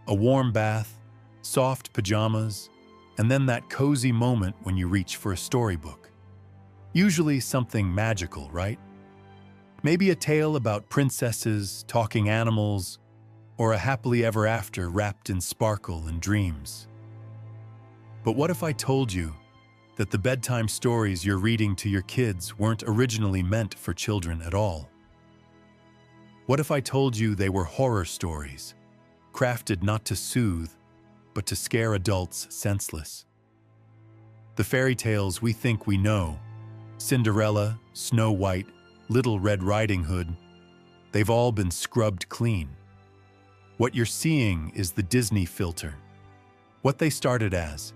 A warm bath, soft pajamas, and then that cozy moment when you reach for a storybook. Usually something magical, right? Maybe a tale about princesses, talking animals, or a happily ever after wrapped in sparkle and dreams. But what if I told you that the bedtime stories you're reading to your kids weren't originally meant for children at all? What if I told you they were horror stories, crafted not to soothe, but to scare adults senseless? The fairy tales we think we know, Cinderella, Snow White, Little Red Riding Hood, they've all been scrubbed clean. What you're seeing is the Disney filter. What they started as: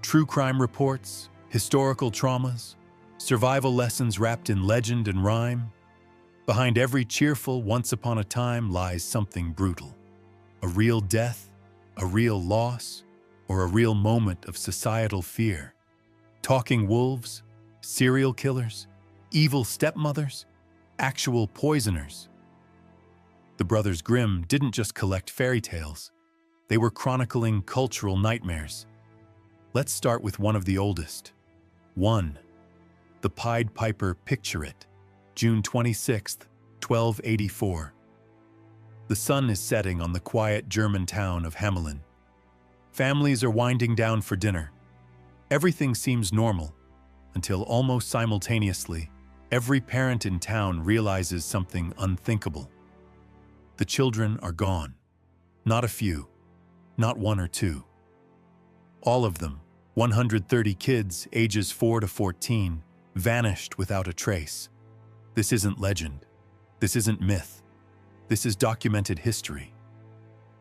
true crime reports, historical traumas, survival lessons wrapped in legend and rhyme. Behind every cheerful once upon a time lies something brutal. A real death, a real loss, or a real moment of societal fear. Talking wolves, serial killers, evil stepmothers, actual poisoners. The Brothers Grimm didn't just collect fairy tales, they were chronicling cultural nightmares. Let's start with one of the oldest. 1. The Pied Piper Picture It, June 26, 1284. The sun is setting on the quiet German town of Hamelin. Families are winding down for dinner. Everything seems normal, until almost simultaneously, every parent in town realizes something unthinkable. The children are gone. Not a few, not one or two. All of them, 130 kids ages 4 to 14, vanished without a trace. This isn't legend. This isn't myth. This is documented history.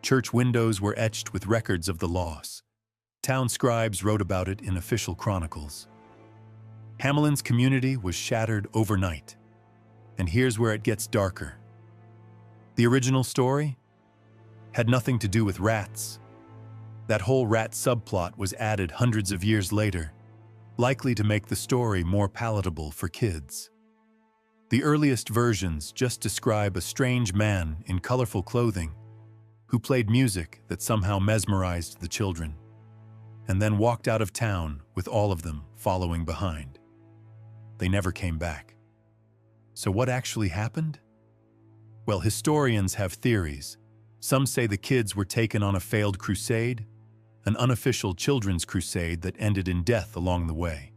Church windows were etched with records of the loss. Town scribes wrote about it in official chronicles. Hamelin's community was shattered overnight. And here's where it gets darker. The original story had nothing to do with rats. That whole rat subplot was added hundreds of years later, likely to make the story more palatable for kids. The earliest versions just describe a strange man in colorful clothing who played music that somehow mesmerized the children, and then walked out of town with all of them following behind. They never came back. So what actually happened? Well, historians have theories. Some say the kids were taken on a failed crusade, an unofficial children's crusade that ended in death along the way.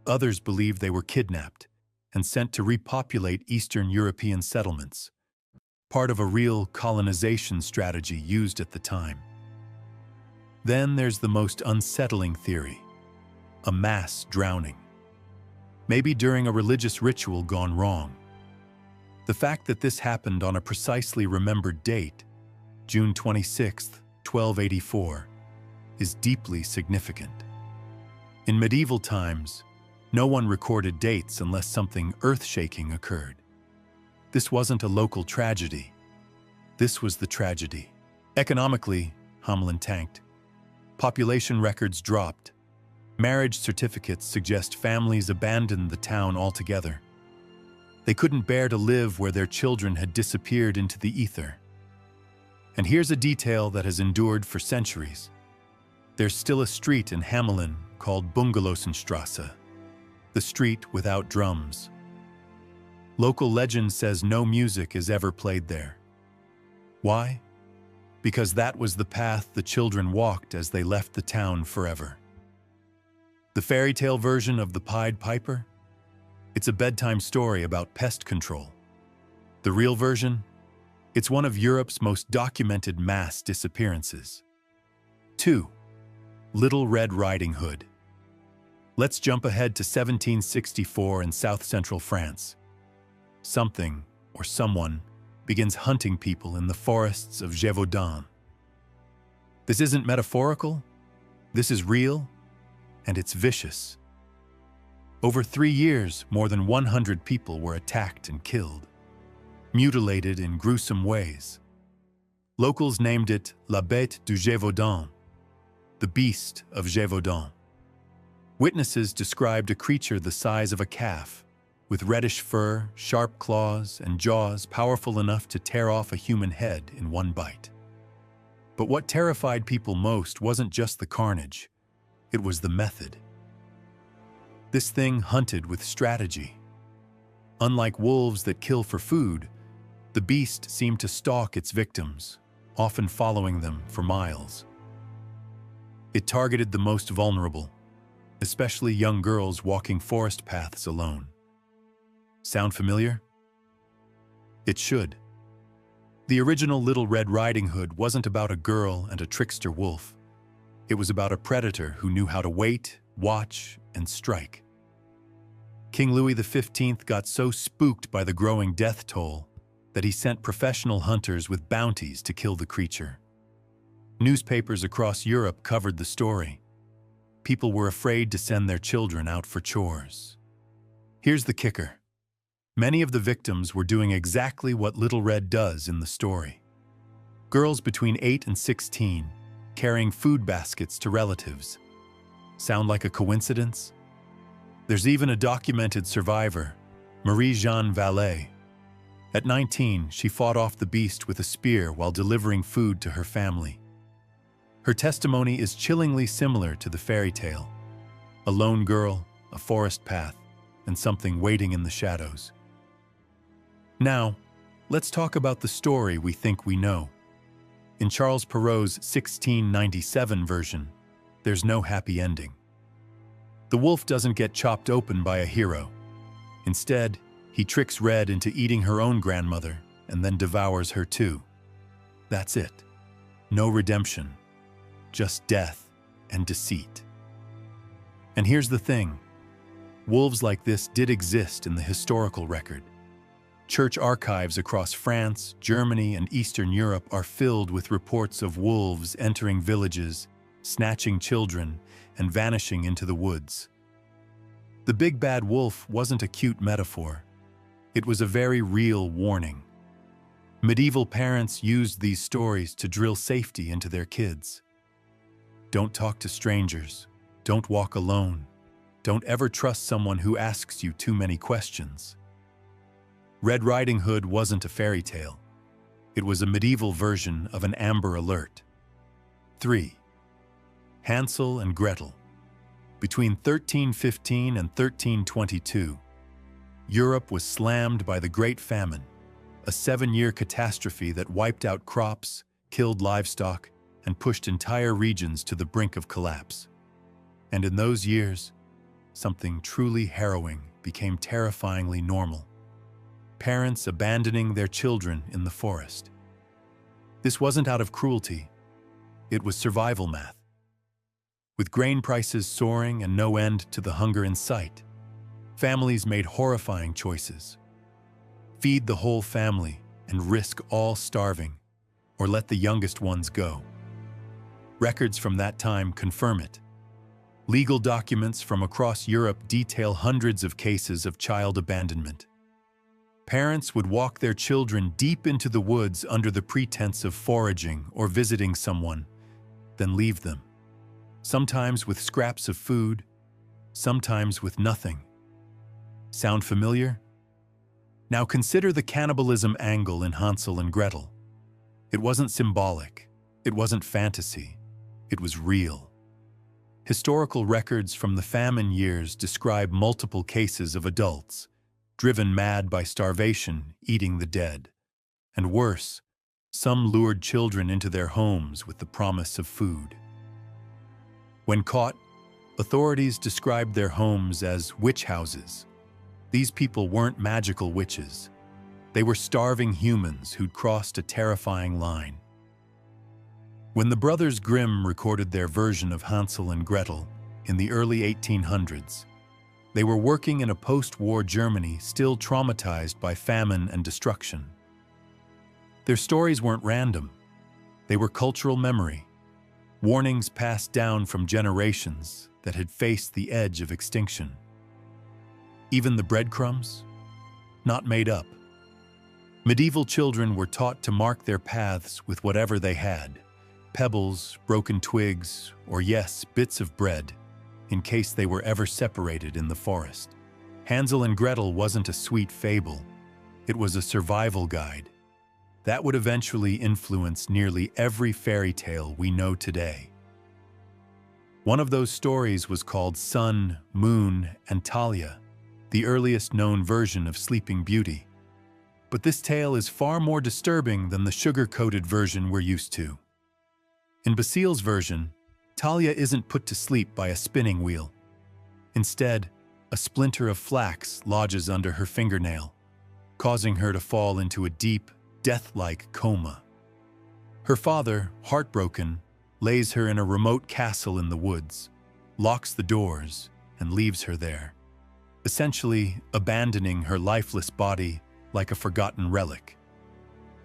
Others believe they were kidnapped and sent to repopulate Eastern European settlements, part of a real colonization strategy used at the time. Then there's the most unsettling theory, a mass drowning. Maybe during a religious ritual gone wrong. The fact that this happened on a precisely remembered date, June 26, 1284, is deeply significant. In medieval times, no one recorded dates unless something earth-shaking occurred. This wasn't a local tragedy. This was the tragedy. Economically, Hamelin tanked. Population records dropped. Marriage certificates suggest families abandoned the town altogether. They couldn't bear to live where their children had disappeared into the ether. And here's a detail that has endured for centuries. There's still a street in Hamelin called Bungalowsenstrasse, the street without drums. Local legend says no music is ever played there. Why? Because that was the path the children walked as they left the town forever. The fairy tale version of the Pied Piper? It's a bedtime story about pest control. The real version? It's one of Europe's most documented mass disappearances. 2. Little Red Riding Hood. Let's jump ahead to 1764 in south-central France. Something, or someone, begins hunting people in the forests of Gévaudan. This isn't metaphorical. This is real, and it's vicious. Over 3 years, more than 100 people were attacked and killed, mutilated in gruesome ways. Locals named it La Bête du Gévaudan, the beast of Gévaudan. Witnesses described a creature the size of a calf, with reddish fur, sharp claws, and jaws powerful enough to tear off a human head in one bite. But what terrified people most wasn't just the carnage, it was the method. This thing hunted with strategy. Unlike wolves that kill for food, the beast seemed to stalk its victims, often following them for miles. It targeted the most vulnerable, especially young girls walking forest paths alone. Sound familiar? It should. The original Little Red Riding Hood wasn't about a girl and a trickster wolf. It was about a predator who knew how to wait, watch, and strike. King Louis XV got so spooked by the growing death toll that he sent professional hunters with bounties to kill the creature. Newspapers across Europe covered the story. People were afraid to send their children out for chores. Here's the kicker. Many of the victims were doing exactly what Little Red does in the story. Girls between 8 and 16, carrying food baskets to relatives. Sound like a coincidence? There's even a documented survivor, Marie-Jeanne Vallée. At 19, she fought off the beast with a spear while delivering food to her family. Her testimony is chillingly similar to the fairy tale. A lone girl, a forest path, and something waiting in the shadows. Now, let's talk about the story we think we know. In Charles Perrault's 1697 version, there's no happy ending. The wolf doesn't get chopped open by a hero. Instead, he tricks Red into eating her own grandmother and then devours her too. That's it. No redemption. Just death and deceit. And here's the thing. Wolves like this did exist in the historical record. Church archives across France, Germany, and Eastern Europe are filled with reports of wolves entering villages, snatching children, and vanishing into the woods. The big bad wolf wasn't a cute metaphor. It was a very real warning. Medieval parents used these stories to drill safety into their kids. Don't talk to strangers. Don't walk alone. Don't ever trust someone who asks you too many questions. Red Riding Hood wasn't a fairy tale. It was a medieval version of an Amber Alert. 3. Hansel and Gretel. Between 1315 and 1322, Europe was slammed by the Great Famine, a 7-year catastrophe that wiped out crops, killed livestock, and pushed entire regions to the brink of collapse. And in those years, something truly harrowing became terrifyingly normal. Parents abandoning their children in the forest. This wasn't out of cruelty. It was survival math. With grain prices soaring and no end to the hunger in sight, families made horrifying choices. Feed the whole family and risk all starving, or let the youngest ones go. Records from that time confirm it. Legal documents from across Europe detail hundreds of cases of child abandonment. Parents would walk their children deep into the woods under the pretense of foraging or visiting someone, then leave them. Sometimes with scraps of food, sometimes with nothing. Sound familiar? Now consider the cannibalism angle in Hansel and Gretel. It wasn't symbolic. It wasn't fantasy. It was real. Historical records from the famine years describe multiple cases of adults, driven mad by starvation, eating the dead. And worse, some lured children into their homes with the promise of food. When caught, authorities described their homes as witch houses. These people weren't magical witches. They were starving humans who'd crossed a terrifying line. When the Brothers Grimm recorded their version of Hansel and Gretel in the early 1800s, they were working in a post-war Germany still traumatized by famine and destruction. Their stories weren't random. They were cultural memory, warnings passed down from generations that had faced the edge of extinction. Even the breadcrumbs? Not made up. Medieval children were taught to mark their paths with whatever they had, pebbles, broken twigs, or yes, bits of bread, in case they were ever separated in the forest. Hansel and Gretel wasn't a sweet fable. It was a survival guide. That would eventually influence nearly every fairy tale we know today. One of those stories was called Sun, Moon, and Talia, the earliest known version of Sleeping Beauty. But this tale is far more disturbing than the sugar-coated version we're used to. In Basile's version, Talia isn't put to sleep by a spinning wheel. Instead, a splinter of flax lodges under her fingernail, causing her to fall into a deep, death-like coma. Her father, heartbroken, lays her in a remote castle in the woods, locks the doors, and leaves her there, essentially abandoning her lifeless body like a forgotten relic.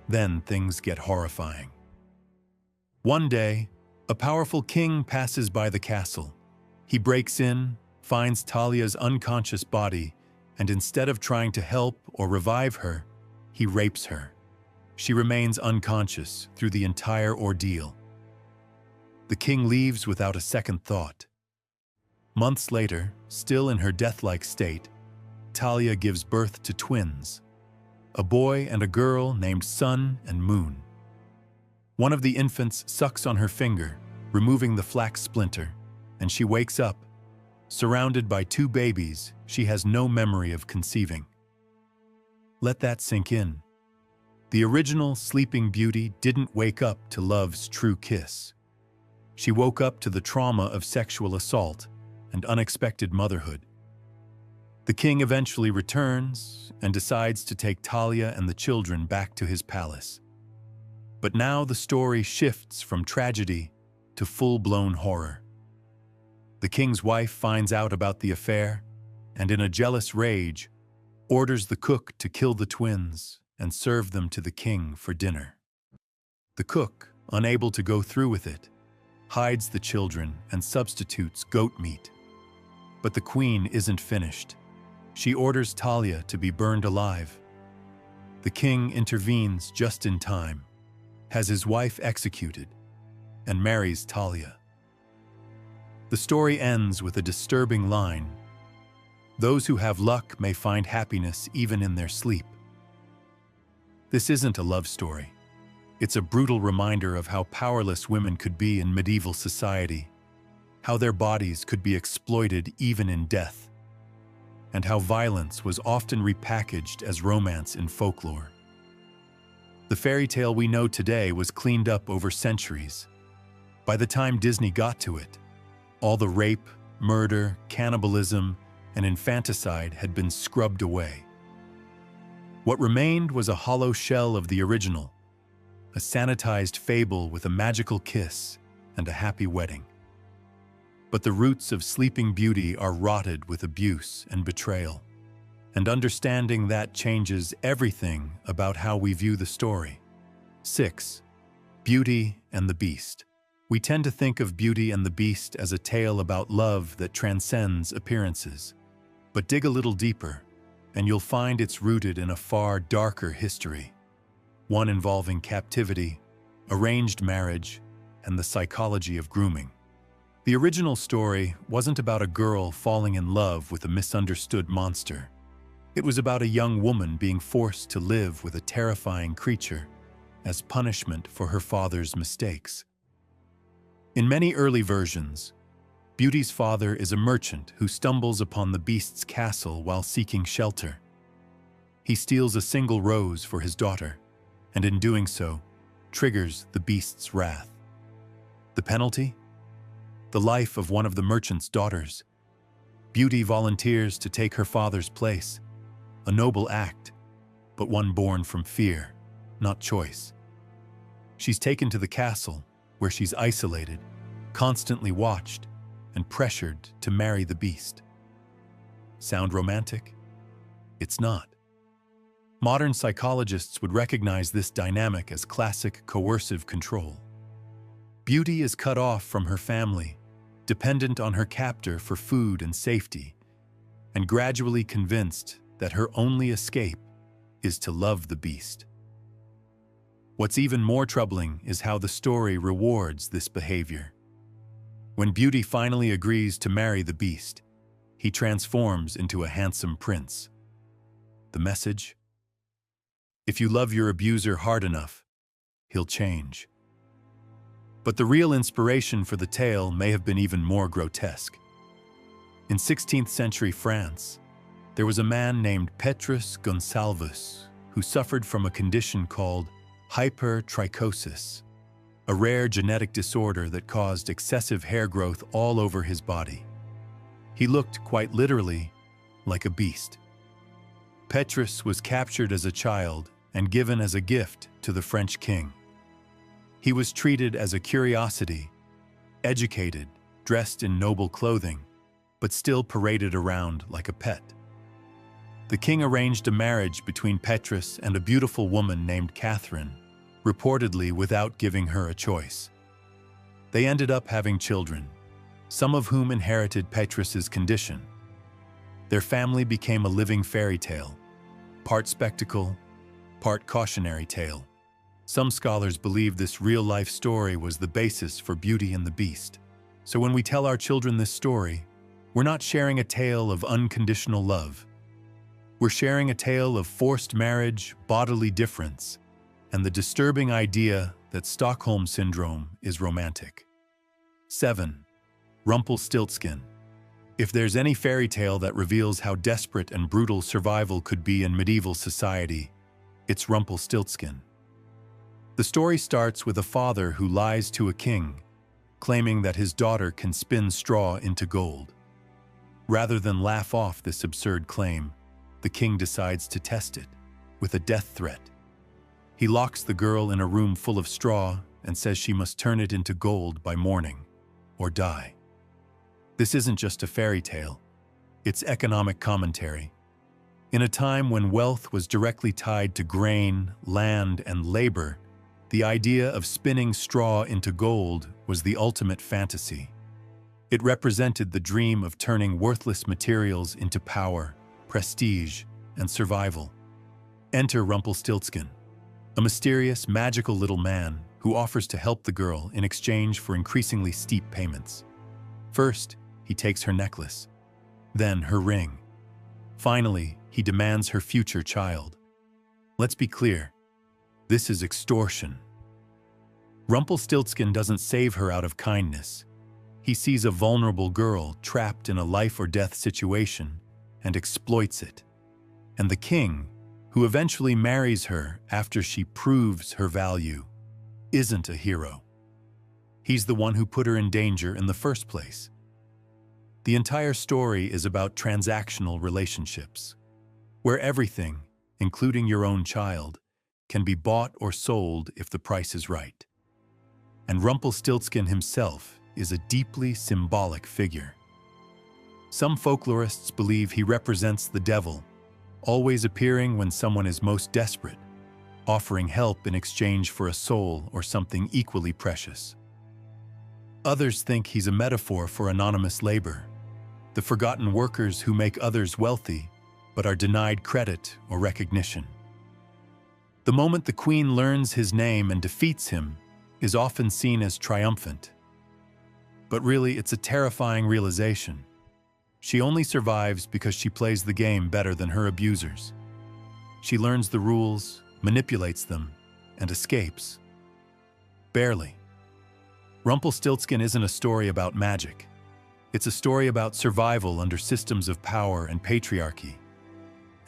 Then things get horrifying. One day, a powerful king passes by the castle. He breaks in, finds Talia's unconscious body, and instead of trying to help or revive her, he rapes her. She remains unconscious through the entire ordeal. The king leaves without a second thought. Months later, still in her death-like state, Talia gives birth to twins, a boy and a girl named Sun and Moon. One of the infants sucks on her finger, removing the flax splinter, and she wakes up. Surrounded by two babies she has no memory of conceiving. Let that sink in. The original Sleeping Beauty didn't wake up to love's true kiss. She woke up to the trauma of sexual assault and unexpected motherhood. The king eventually returns and decides to take Talia and the children back to his palace. But now the story shifts from tragedy to full-blown horror. The king's wife finds out about the affair and, in a jealous rage, orders the cook to kill the twins and serve them to the king for dinner. The cook, unable to go through with it, hides the children and substitutes goat meat. But the queen isn't finished. She orders Talia to be burned alive. The king intervenes just in time, has his wife executed, and marries Talia. The story ends with a disturbing line: "Those who have luck may find happiness even in their sleep." This isn't a love story. It's a brutal reminder of how powerless women could be in medieval society, how their bodies could be exploited even in death, and how violence was often repackaged as romance in folklore. The fairy tale we know today was cleaned up over centuries. By the time Disney got to it, all the rape, murder, cannibalism, and infanticide had been scrubbed away. What remained was a hollow shell of the original, a sanitized fable with a magical kiss and a happy wedding. But the roots of Sleeping Beauty are rotted with abuse and betrayal, and understanding that changes everything about how we view the story. 6. Beauty and the Beast. We tend to think of Beauty and the Beast as a tale about love that transcends appearances. But dig a little deeper, and you'll find it's rooted in a far darker history, one involving captivity, arranged marriage, and the psychology of grooming. The original story wasn't about a girl falling in love with a misunderstood monster. It was about a young woman being forced to live with a terrifying creature as punishment for her father's mistakes. In many early versions, Beauty's father is a merchant who stumbles upon the Beast's castle while seeking shelter. He steals a single rose for his daughter, and in doing so, triggers the Beast's wrath. The penalty? The life of one of the merchant's daughters. Beauty volunteers to take her father's place, a noble act, but one born from fear, not choice. She's taken to the castle, where she's isolated, constantly watched, and pressured to marry the Beast. Sound romantic? It's not. Modern psychologists would recognize this dynamic as classic coercive control. Beauty is cut off from her family, dependent on her captor for food and safety, and gradually convinced that her only escape is to love the Beast. What's even more troubling is how the story rewards this behavior. When Beauty finally agrees to marry the Beast, he transforms into a handsome prince. The message? If you love your abuser hard enough, he'll change. But the real inspiration for the tale may have been even more grotesque. In 16th century France, there was a man named Petrus Gonsalvus who suffered from a condition called hypertrichosis, a rare genetic disorder that caused excessive hair growth all over his body. He looked, quite literally, like a beast. Petrus was captured as a child and given as a gift to the French king. He was treated as a curiosity, educated, dressed in noble clothing, but still paraded around like a pet. The king arranged a marriage between Petrus and a beautiful woman named Catherine, reportedly without giving her a choice. They ended up having children, some of whom inherited Petrus's condition. Their family became a living fairy tale, part spectacle, part cautionary tale. Some scholars believe this real-life story was the basis for Beauty and the Beast. So when we tell our children this story, we're not sharing a tale of unconditional love. We're sharing a tale of forced marriage, bodily difference, and the disturbing idea that Stockholm Syndrome is romantic. 7. Rumpelstiltskin. If there's any fairy tale that reveals how desperate and brutal survival could be in medieval society, it's Rumpelstiltskin. The story starts with a father who lies to a king, claiming that his daughter can spin straw into gold. Rather than laugh off this absurd claim, the king decides to test it with a death threat. He locks the girl in a room full of straw and says she must turn it into gold by morning or die. This isn't just a fairy tale, it's economic commentary. In a time when wealth was directly tied to grain, land, and labor, the idea of spinning straw into gold was the ultimate fantasy. It represented the dream of turning worthless materials into power, prestige, and survival. Enter Rumpelstiltskin, a mysterious, magical little man who offers to help the girl in exchange for increasingly steep payments. First, he takes her necklace, then her ring. Finally, he demands her future child. Let's be clear, this is extortion. Rumpelstiltskin doesn't save her out of kindness. He sees a vulnerable girl trapped in a life-or-death situation and exploits it. And the king, who eventually marries her after she proves her value, isn't a hero. He's the one who put her in danger in the first place. The entire story is about transactional relationships, where everything, including your own child, can be bought or sold if the price is right. And Rumpelstiltskin himself is a deeply symbolic figure. Some folklorists believe he represents the devil, always appearing when someone is most desperate, offering help in exchange for a soul or something equally precious. Others think he's a metaphor for anonymous labor, the forgotten workers who make others wealthy but are denied credit or recognition. The moment the queen learns his name and defeats him is often seen as triumphant. But really, it's a terrifying realization. She only survives because she plays the game better than her abusers. She learns the rules, manipulates them, and escapes. Barely. Rumpelstiltskin isn't a story about magic. It's a story about survival under systems of power and patriarchy.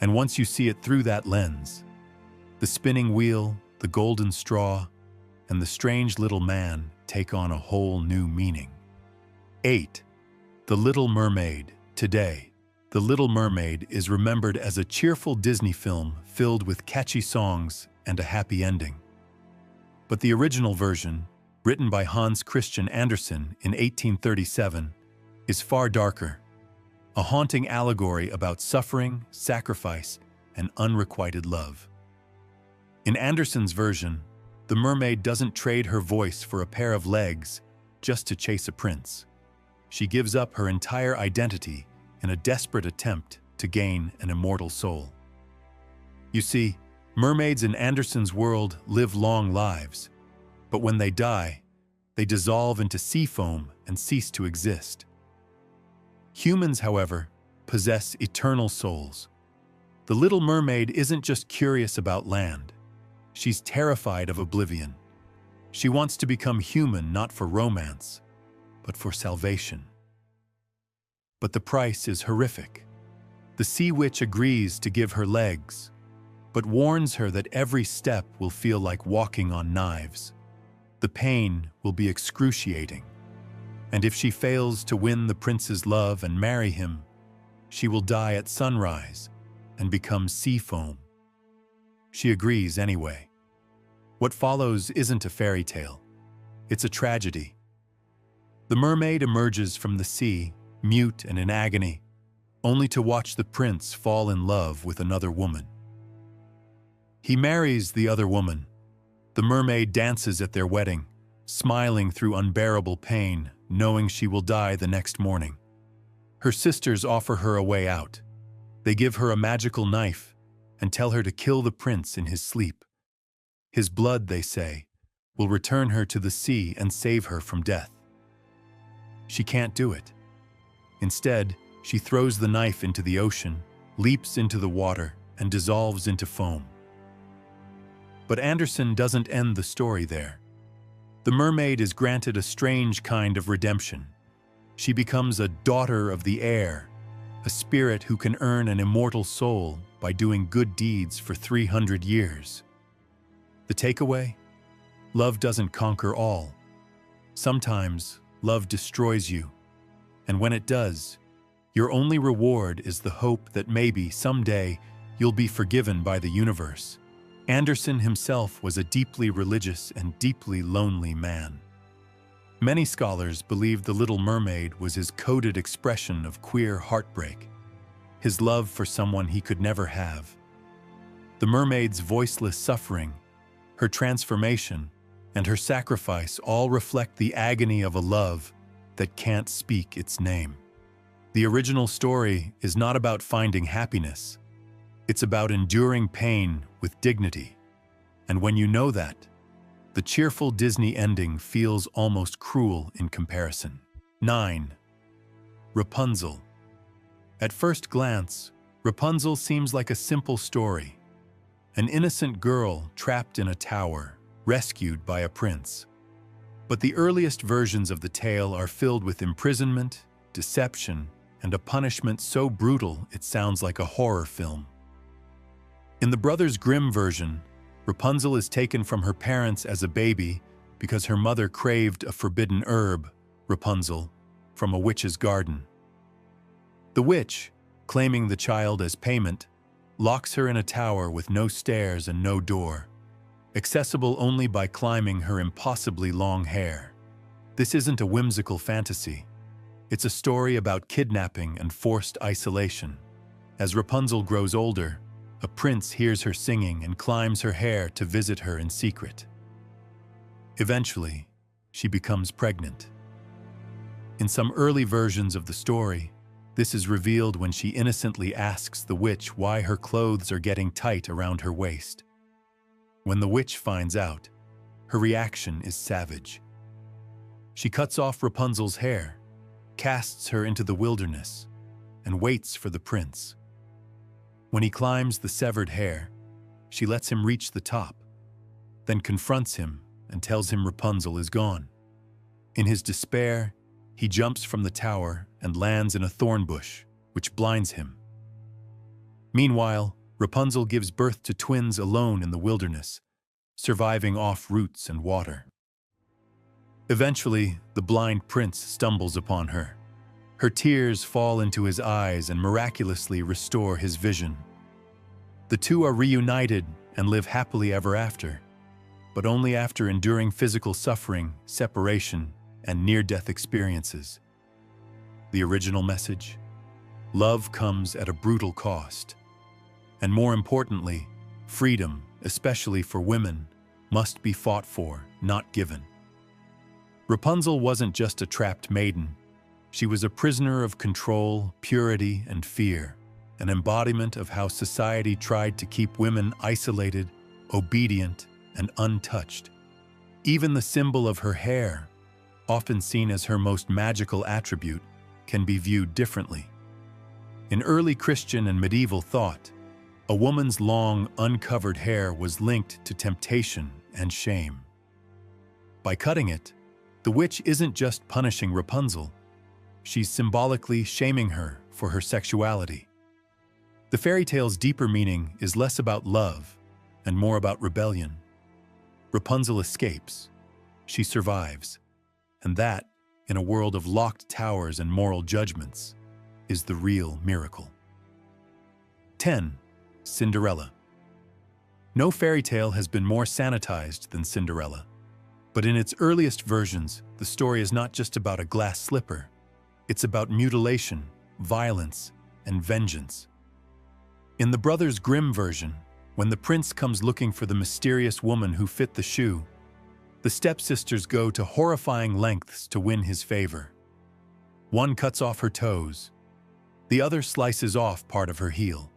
And once you see it through that lens, the spinning wheel, the golden straw, and the strange little man take on a whole new meaning. 8. The Little Mermaid. Today, The Little Mermaid is remembered as a cheerful Disney film filled with catchy songs and a happy ending. But the original version, written by Hans Christian Andersen in 1837, is far darker, a haunting allegory about suffering, sacrifice, and unrequited love. In Andersen's version, the mermaid doesn't trade her voice for a pair of legs just to chase a prince. She gives up her entire identity in a desperate attempt to gain an immortal soul. You see, mermaids in Andersen's world live long lives, but when they die, they dissolve into sea foam and cease to exist. Humans, however, possess eternal souls. The Little Mermaid isn't just curious about land. She's terrified of oblivion. She wants to become human not for romance, but for salvation. But the price is horrific. The sea witch agrees to give her legs, but warns her that every step will feel like walking on knives. The pain will be excruciating, and if she fails to win the prince's love and marry him, she will die at sunrise and become sea foam. She agrees anyway. What follows isn't a fairy tale. It's a tragedy. The mermaid emerges from the sea, mute and in agony, only to watch the prince fall in love with another woman. He marries the other woman. The mermaid dances at their wedding, smiling through unbearable pain, knowing she will die the next morning. Her sisters offer her a way out. They give her a magical knife and tell her to kill the prince in his sleep. His blood, they say, will return her to the sea and save her from death. She can't do it. Instead, she throws the knife into the ocean, leaps into the water, and dissolves into foam. But Andersen doesn't end the story there. The mermaid is granted a strange kind of redemption. She becomes a daughter of the air, a spirit who can earn an immortal soul by doing good deeds for 300 years. The takeaway? Love doesn't conquer all. Sometimes, love destroys you. And when it does, your only reward is the hope that maybe someday you'll be forgiven by the universe. Andersen himself was a deeply religious and deeply lonely man. Many scholars believe The Little Mermaid was his coded expression of queer heartbreak, his love for someone he could never have. The mermaid's voiceless suffering, her transformation, and her sacrifice all reflect the agony of a love that can't speak its name. The original story is not about finding happiness. It's about enduring pain with dignity. And when you know that, the cheerful Disney ending feels almost cruel in comparison. 9. Rapunzel. At first glance, Rapunzel seems like a simple story. An innocent girl trapped in a tower, rescued by a prince. But the earliest versions of the tale are filled with imprisonment, deception, and a punishment so brutal it sounds like a horror film. In the Brothers Grimm version, Rapunzel is taken from her parents as a baby because her mother craved a forbidden herb, Rapunzel, from a witch's garden. The witch, claiming the child as payment, locks her in a tower with no stairs and no door, accessible only by climbing her impossibly long hair. This isn't a whimsical fantasy. It's a story about kidnapping and forced isolation. As Rapunzel grows older, a prince hears her singing and climbs her hair to visit her in secret. Eventually, she becomes pregnant. In some early versions of the story, this is revealed when she innocently asks the witch why her clothes are getting tight around her waist. When the witch finds out, her reaction is savage. She cuts off Rapunzel's hair, casts her into the wilderness, and waits for the prince. When he climbs the severed hair, she lets him reach the top, then confronts him and tells him Rapunzel is gone. In his despair, he jumps from the tower and lands in a thorn bush, which blinds him. Meanwhile, Rapunzel gives birth to twins alone in the wilderness, surviving off roots and water. Eventually, the blind prince stumbles upon her. Her tears fall into his eyes and miraculously restore his vision. The two are reunited and live happily ever after, but only after enduring physical suffering, separation, and near-death experiences. The original message? Love comes at a brutal cost. And more importantly, freedom, especially for women, must be fought for, not given. Rapunzel wasn't just a trapped maiden. She was a prisoner of control, purity, and fear, an embodiment of how society tried to keep women isolated, obedient, and untouched. Even the symbol of her hair, often seen as her most magical attribute, can be viewed differently. In early Christian and medieval thought, A woman's long, uncovered hair was linked to temptation and shame. By cutting it, the witch isn't just punishing Rapunzel, she's symbolically shaming her for her sexuality. The fairy tale's deeper meaning is less about love and more about rebellion. Rapunzel escapes, she survives, and that, in a world of locked towers and moral judgments, is the real miracle. 10. Cinderella. No fairy tale has been more sanitized than Cinderella. But in its earliest versions, the story is not just about a glass slipper. It's about mutilation, violence, and vengeance. In the Brothers Grimm version, when the prince comes looking for the mysterious woman who fit the shoe, the stepsisters go to horrifying lengths to win his favor. One cuts off her toes. The other slices off part of her heel.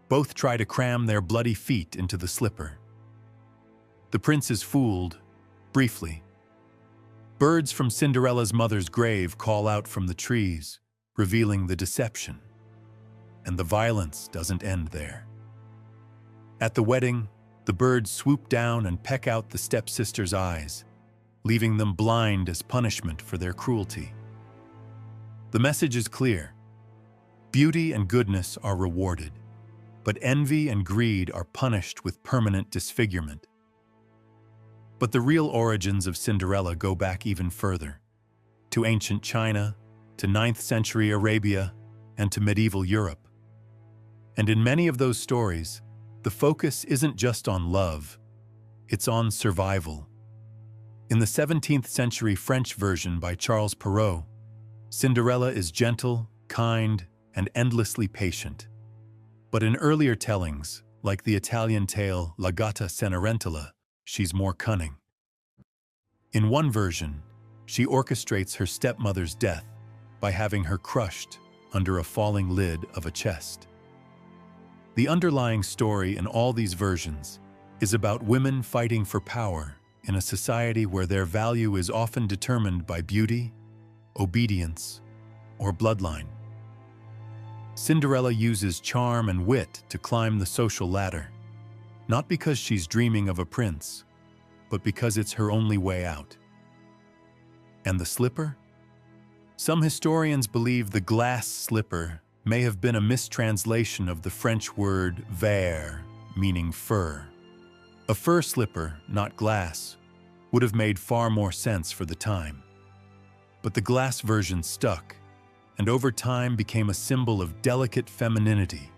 Both try to cram their bloody feet into the slipper. The prince is fooled, briefly. Birds from Cinderella's mother's grave call out from the trees, revealing the deception. And the violence doesn't end there. At the wedding, the birds swoop down and peck out the stepsisters' eyes, leaving them blind as punishment for their cruelty. The message is clear. Beauty and goodness are rewarded, but envy and greed are punished with permanent disfigurement. But the real origins of Cinderella go back even further, to ancient China, to 9th century Arabia, and to medieval Europe. And in many of those stories, the focus isn't just on love, it's on survival. In the 17th century French version by Charles Perrault, Cinderella is gentle, kind, and endlessly patient. But in earlier tellings, like the Italian tale La Gatta Cenerentola, she's more cunning. In one version, she orchestrates her stepmother's death by having her crushed under a falling lid of a chest. The underlying story in all these versions is about women fighting for power in a society where their value is often determined by beauty, obedience, or bloodline. Cinderella uses charm and wit to climb the social ladder, not because she's dreaming of a prince, but because it's her only way out. And the slipper? Some historians believe the glass slipper may have been a mistranslation of the French word verre, meaning fur. A fur slipper, not glass, would have made far more sense for the time. But the glass version stuck, and over time became a symbol of delicate femininity,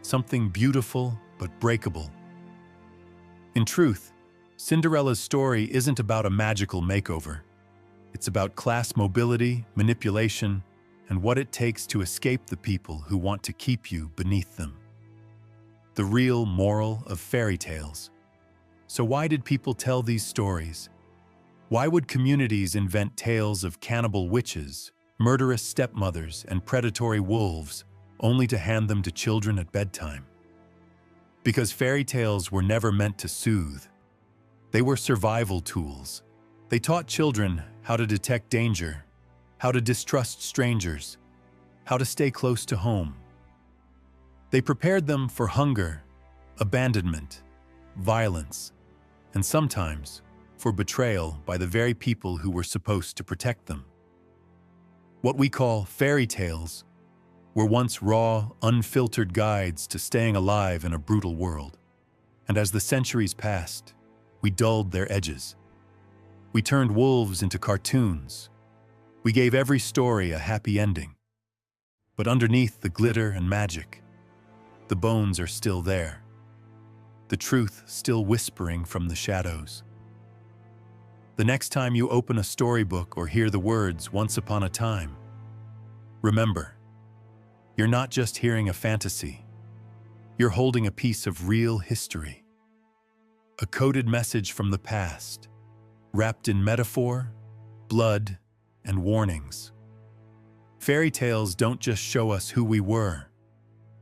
something beautiful but breakable. In truth, Cinderella's story isn't about a magical makeover. It's about class mobility, manipulation, and what it takes to escape the people who want to keep you beneath them. The real moral of fairy tales. So why did people tell these stories? Why would communities invent tales of cannibal witches, murderous stepmothers, and predatory wolves, only to hand them to children at bedtime? Because fairy tales were never meant to soothe. They were survival tools. They taught children how to detect danger, how to distrust strangers, how to stay close to home. They prepared them for hunger, abandonment, violence, and sometimes for betrayal by the very people who were supposed to protect them. What we call fairy tales were once raw, unfiltered guides to staying alive in a brutal world. And as the centuries passed, we dulled their edges. We turned wolves into cartoons. We gave every story a happy ending. But underneath the glitter and magic, the bones are still there. The truth still whispering from the shadows. The next time you open a storybook or hear the words "Once Upon a Time," remember, you're not just hearing a fantasy. You're holding a piece of real history. A coded message from the past, wrapped in metaphor, blood, and warnings. Fairy tales don't just show us who we were.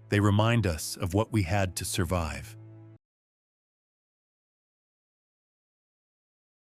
They remind us of what we had to survive.